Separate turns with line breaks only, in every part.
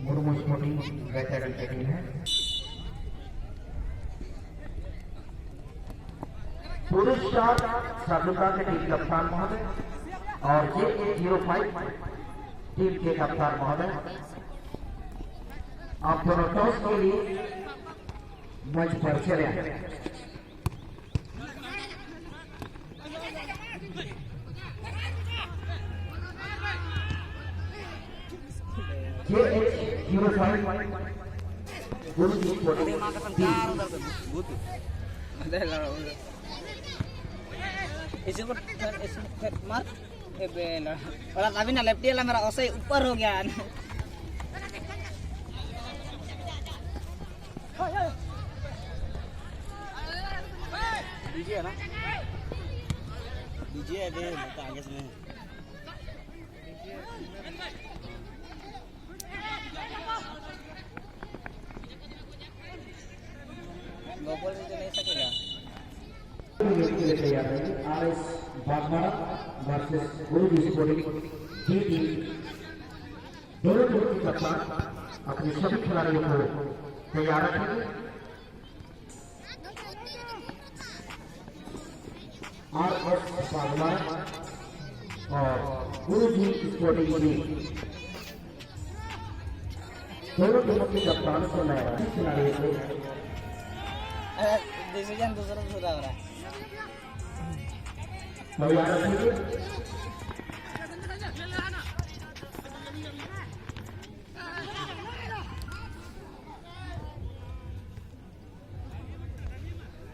Murmu sporting बैतल की team है। पुरुष स्टार साधुका के टीम कप्तान महोदय और J805 टीम के कप्तान महोदय, आप दोनों टॉस के लिए मंच पर चले आए। J805 गुरु स्पोर्टिंग
मार वाला अभी ना लेफ्टी वाला मेरा ऐसे ऊपर हो गया। डीजे है ना, डीजे है दे तो आगे से लोकल में तो नहीं सकेगा।
RS बागमारा वर्सेस गुरु स्पोर्टिंग टीम, दोनों टीम के कप्तान अपने सभी खिलाड़ियों को तैयार रखेंगे। RS बागमारा और गुरु स्पोर्टिंग टीम, दोनों टीमों के कप्तान को मैं खिलाड़ियों को
डिसीजन दूसरा सुधा हो रहा है।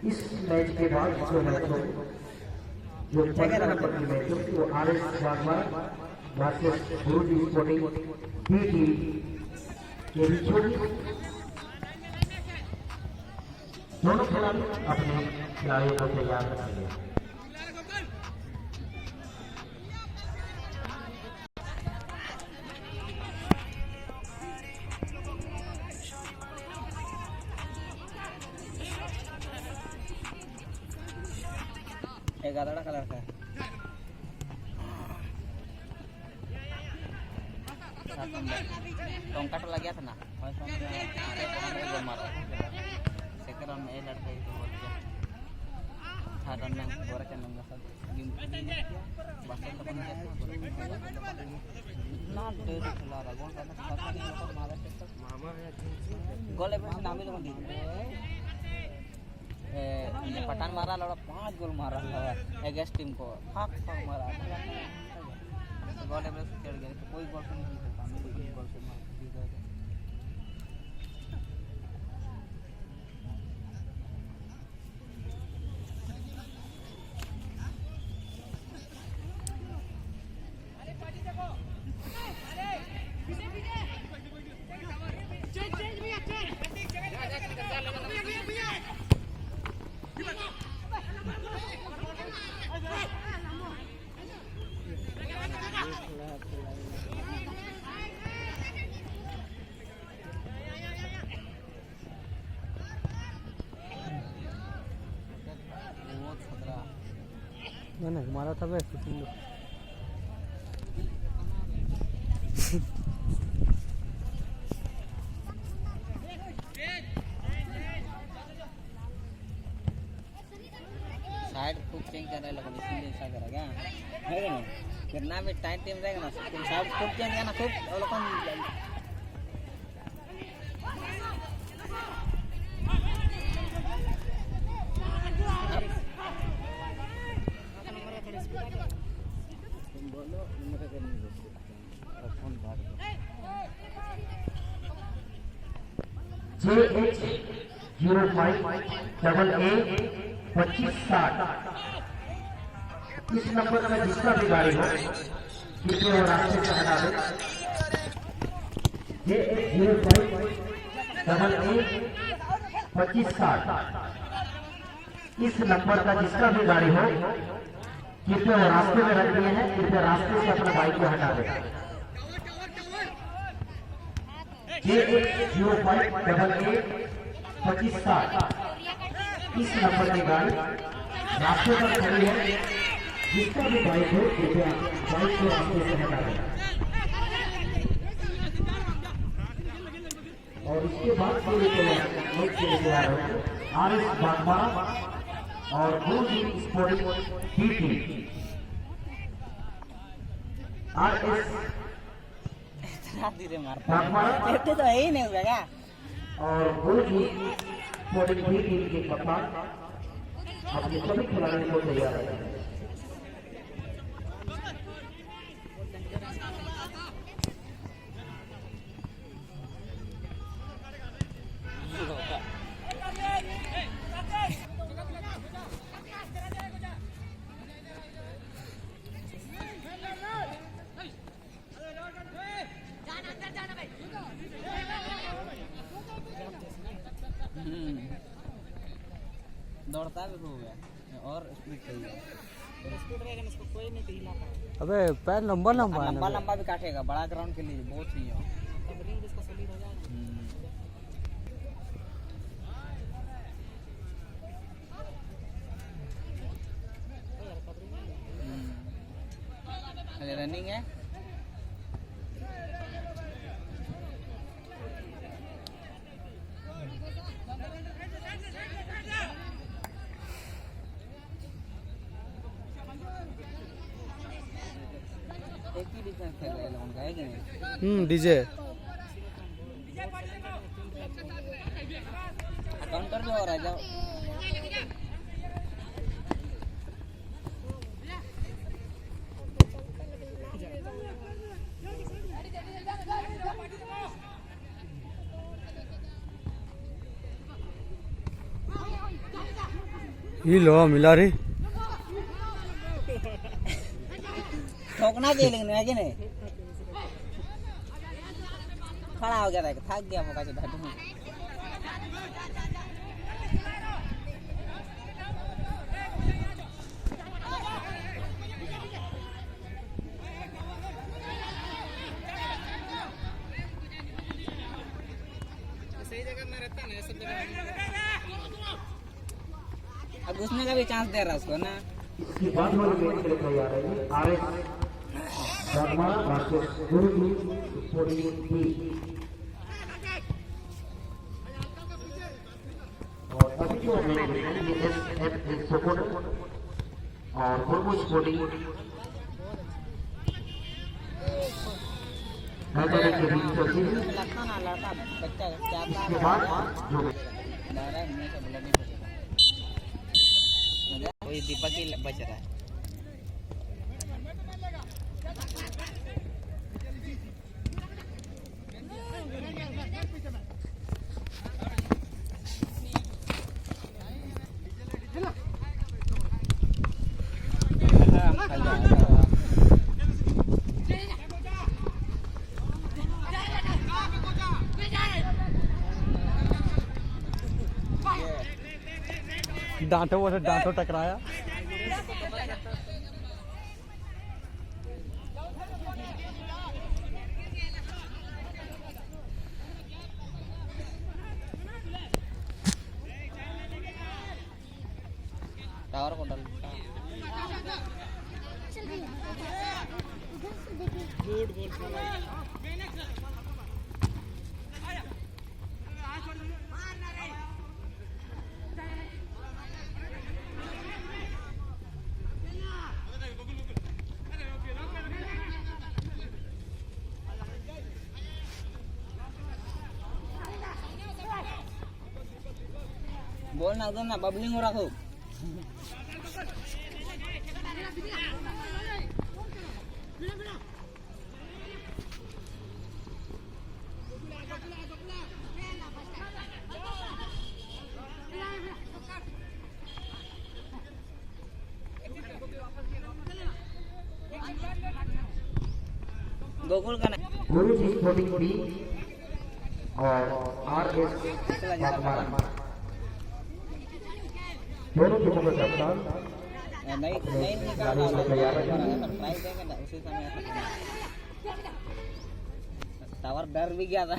इस मैच के बाद जो मैच हो, जो 15 नंबर की मैच हो, वो RS बागमारा वर्सेस गुरु स्पोर्टिंग टीम के बीच होगी। दोनों खिलाड़ी अपने खिलाड़ियों को तैयार करेंगे।
ग्यारह कलर का टोंका तो लग गया था ना, सेकंड राउंड में लड़का ही बोल दिया, थर्ड राउंड में गोरा चंदन का साथ बस तो बन गया ना, डेढ़ खिला रहा गोल करना पता नहीं होता मारा तक गोल में नाम ही तो दी पठान मारा लड़ा 5 गोल मारा लड़ा अगेंस्ट टीम को हाफ मारा गोल में चढ़ गया तो कोई गोल नहीं खेलता, मैं गोल से मार दी गया।
ना हमारा था वैसे
साइड खूब चेंज करने लगा, इसलिए ऐसा करा क्या है ना, फिर ना भी टाइट टीम रहेगा ना, फिर साइड खूब चेंज करना खूब और लोग
J805 AA 2560 इस नंबर में जिसका भी गाड़ी हो किसी और रास्ते से हटा दे। J805 AA 2560 इस नंबर का जिसका भी गाड़ी हो कृपया रास्ते में रख दिए हैं, कृपया रास्ते से अपना बाइक को हटा दें। J805 AA 2560 इस नंबर की गाड़ी रास्ते पर खड़ी है, जिसका भी बाइक हो कृपया बाइक को रास्ते से हटा दें। और इसके बाद खेले जा रहे हैं RS बागमारा और गुरुजी स्पोर्टिंग B टीम। RS
इतना धीरे मारता
बागमारा
है तो है ही नहीं होगा।
और गुरुजी स्पोर्टिंग B टीम के कप्तान अपने सभी खिलाड़ियों को तैयार है।
दौड़ता भी हो गया और स्पीड चाहिए। स्पीड रहेगा इसको कोई नहीं हिला पाएगा।
अबे पैर लंबा लंबा है
लंबा
ना।
लंबा भी काटेगा बड़ा ग्राउंड के लिए बहुत सही है। तब रिंग इसका सॉलिड हो जाएगा। रनिंग है एक ही डिफेंस खेल रहे हैं उनका है कि नहीं।
डीजे
काउंटर भी हो रहा है जाओ।
ये लो मिला रे।
ठोकना चाहिए लेकिन है कि नहीं। खड़ा हो गया था थक गया मौका से बैठू। सही जगह में रहता ना सब जगह। अब घुसने का भी चांस दे रहा है उसको ना।
इसके बाद वाली मैच के लिए तैयार है RS बागमारा वर्सेस गुरुजी स्पोर्टिंग B। और अभी जो हम लोग देख रहे हैं ये SF सपोर्ट और गुरुजी स्पोर्टिंग मैदान के बीच चलती है।
लगता ना लड़का बच्चा क्या
इसके बाद जो
वही दीपक ही बच रहा है।
डांटो वो डांटो टकराया।
टावर को डाल बोल ना उधर ना बबलिंग हो रहा खूब। गोकुल का ना
गुरुजी स्पोर्टिंग B और RS बागमारा दोनों टीमों के कप्तान
नहीं नहीं निकाल
गाड़ी में तैयार है।
ट्राई देंगे ना उसी समय टावर डर भी गया था।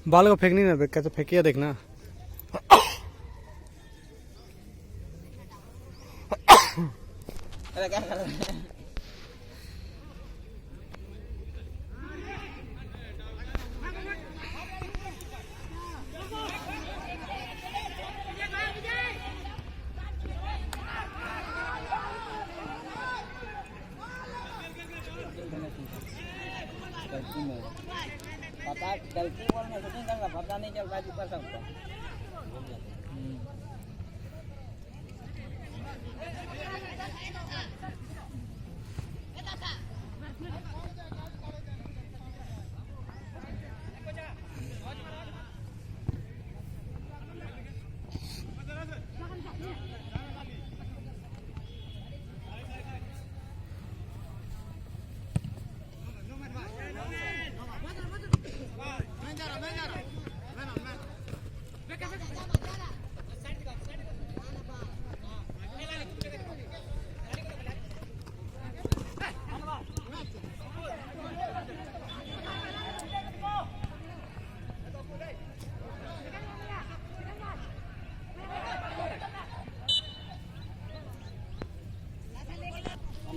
बाल को फेंकनी ना कैसे फेंकिया देखना।
अरे क्या कर रहे हैं। गलती में पता गलती बोलने से नहीं करता पता नहीं चल रहा तू कर सकता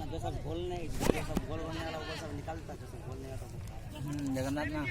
जैसा गोल नहीं जैसा गोल होने वाला वो सब निकालता जैसा गोल नहीं आता जगन्नाथ ना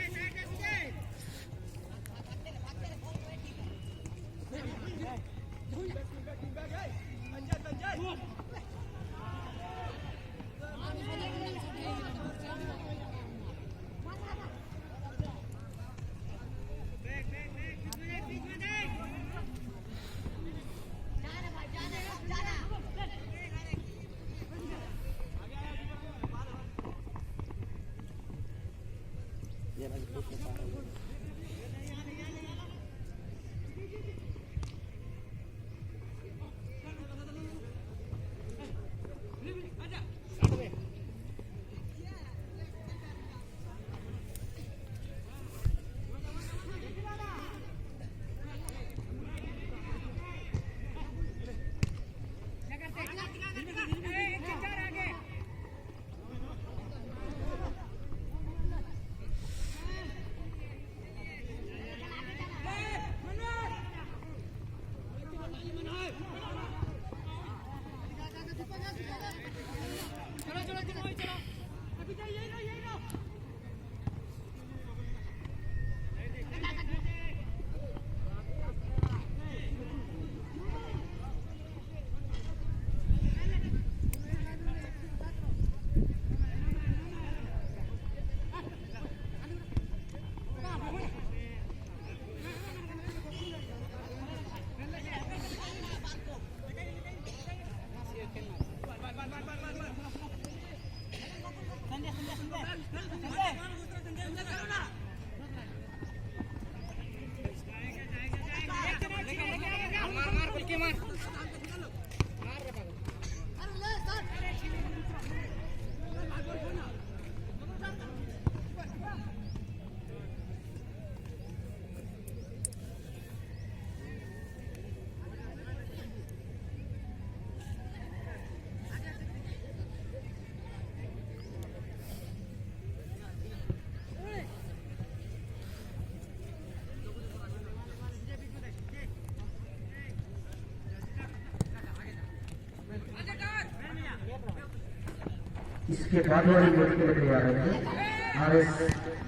इसके बाद वाली जोड़ी के लिए आ रहे हैं आरएस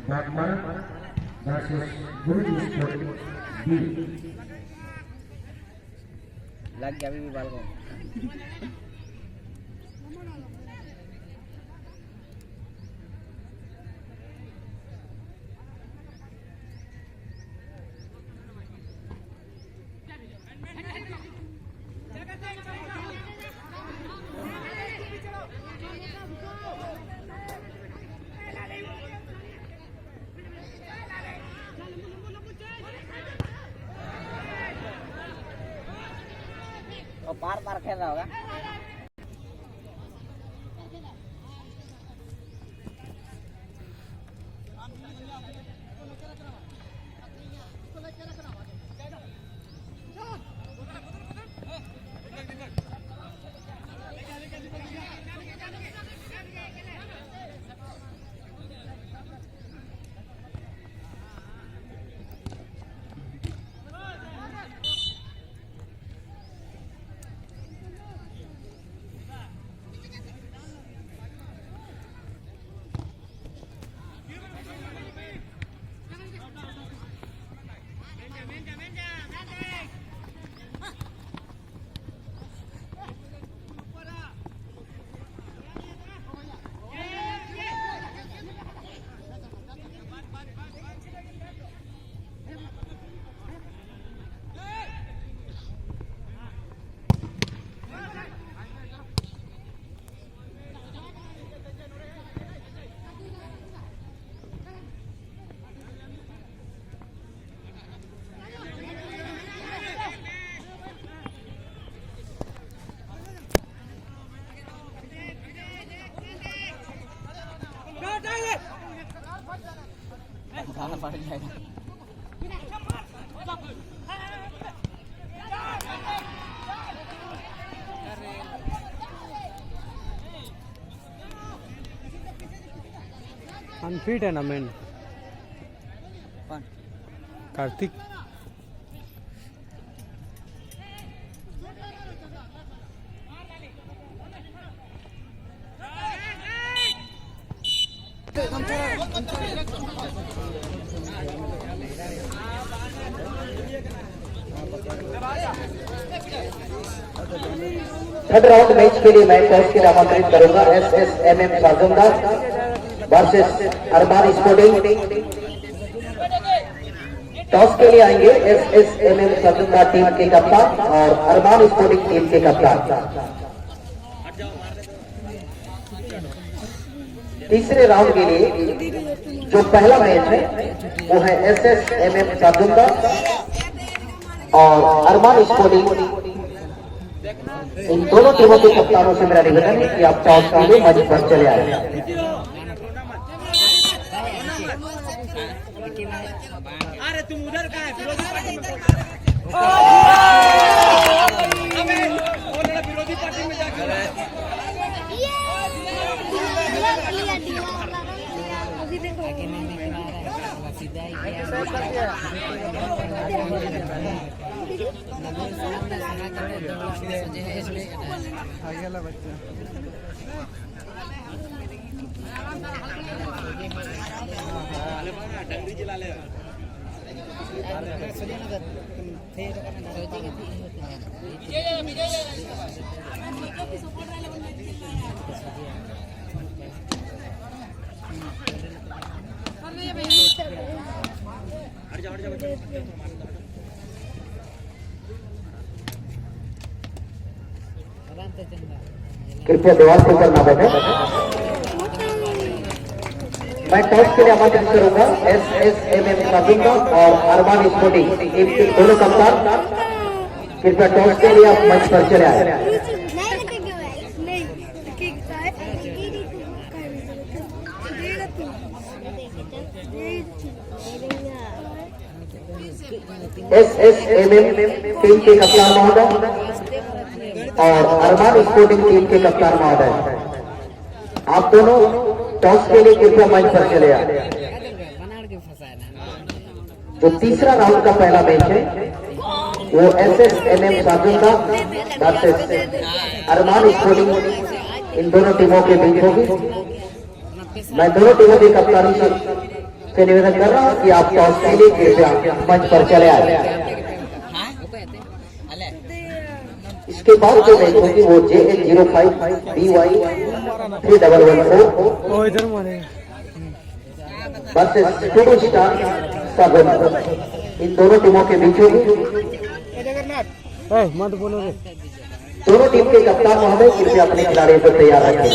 बागमारा वर्सेस गुरुजी स्पोर्ट बी
लग गया अभी भी बाल को और पार पार खेल रहा होगा खाना पड़ जाएगा।
अनफिट है ना मेन
कौन?
कार्तिक।
थर्ड राउंड मैच के लिए मैं टॉस के लिए आमंत्रित करूंगा SSMM साजुंदा वर्सेस अरमान स्पोर्टिंग। टॉस के लिए आएंगे SSMM साजुंदा टीम के कप्तान और अरमान स्पोर्टिंग टीम के कप्तान। तीसरे राउंड के लिए जो पहला मैच है वो है SSMM साजुंदा और अरमान स्पोर्टिंग। इन दोनों टीमों के कप्तानों से मेरा निवेदन है कि आप टॉस के लिए मंच पर चले आए।
अरे तुम उधर का है विरोधी पार्टी में जाकर डंगरी जिला ले
कृपया दीवार के ऊपर ना बैठे। मैं टॉस के लिए आमंत्रित करूंगा SSMM साजुंदा और अरमान स्पोर्टिंग टीम के दोनों कप्तान। कृपया टॉस के लिए आप मंच पर चले आए। SSMM टीम के कप्तान महोदय और अरमान स्पोर्टिंग टीम के कप्तान महोदय, आप दोनों टॉस के लिए कृपया मंच पर चले आए। जो तीसरा राउंड का पहला मैच है वो SSMM साजुंदा वर्सेस अरमान स्पोर्टिंग इन दोनों टीमों के बीच होगी। मैं दोनों टीमों के कप्तानों से निवेदन कर रहा हूं कि आप टॉस के लिए कृपया मंच पर चले आए। इसके बाद जो मैच होगी वो JH05 BY 3114
वो इधर मारेगा।
Versus to do star 7। इन दोनों टीमों के बीच होगी।
मत बोलो रे।
दोनों टीम के कप्तान महोदय कृपया अपने खिलाड़ियों को तैयार रखें।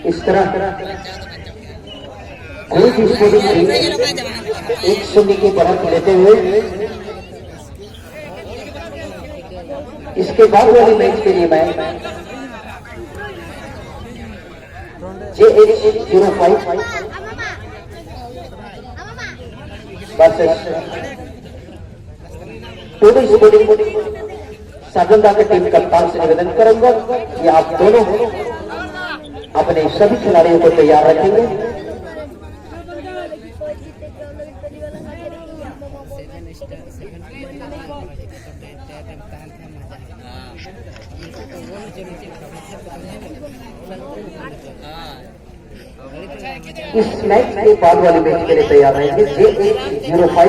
इस तरह कोई स्पोर्टिंग टीम 1-0 की बढ़त लेते हुए इसके बाद वाले मैच के लिए मैं JH05 वर्सेस टूडू स्पोर्टिंग साजुंदा के टीम कप्तान से निवेदन करूंगा कि आप दोनों अपने सभी खिलाड़ियों को तैयार रखेंगे। इस मैच के बाद वाले मैच के लिए तैयार रहेंगे JH05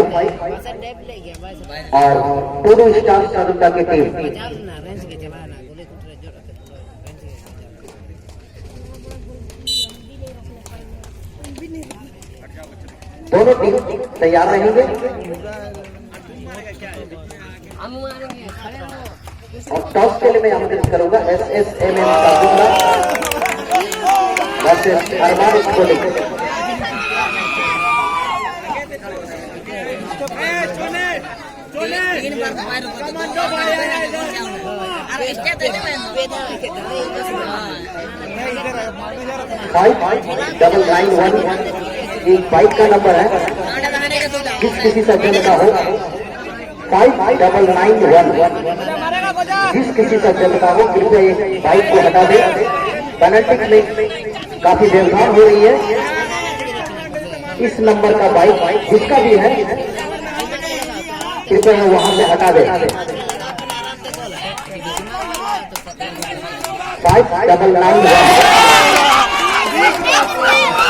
और टूडू स्टार साजुंदा की टीम। दोनों टीम तैयार रहेंगे और टॉस के लिए मैं आमंत्रित करूंगा SSMM साजुंदा वर्सेस अरमान स्पोर्टिंग।
तीन बार फायर अरे स्टेप दे मैं
5991 ये बाइक का नंबर है, जिस किसी सज्जन का हो 5991 जिस किसी सज्जन का हो कृपया ये बाइक को हटा दे। पेनल्टी में काफी व्यवधान हो रही है, इस नंबर का बाइक जिसका भी है कृपया वहां से हटा दे। 5991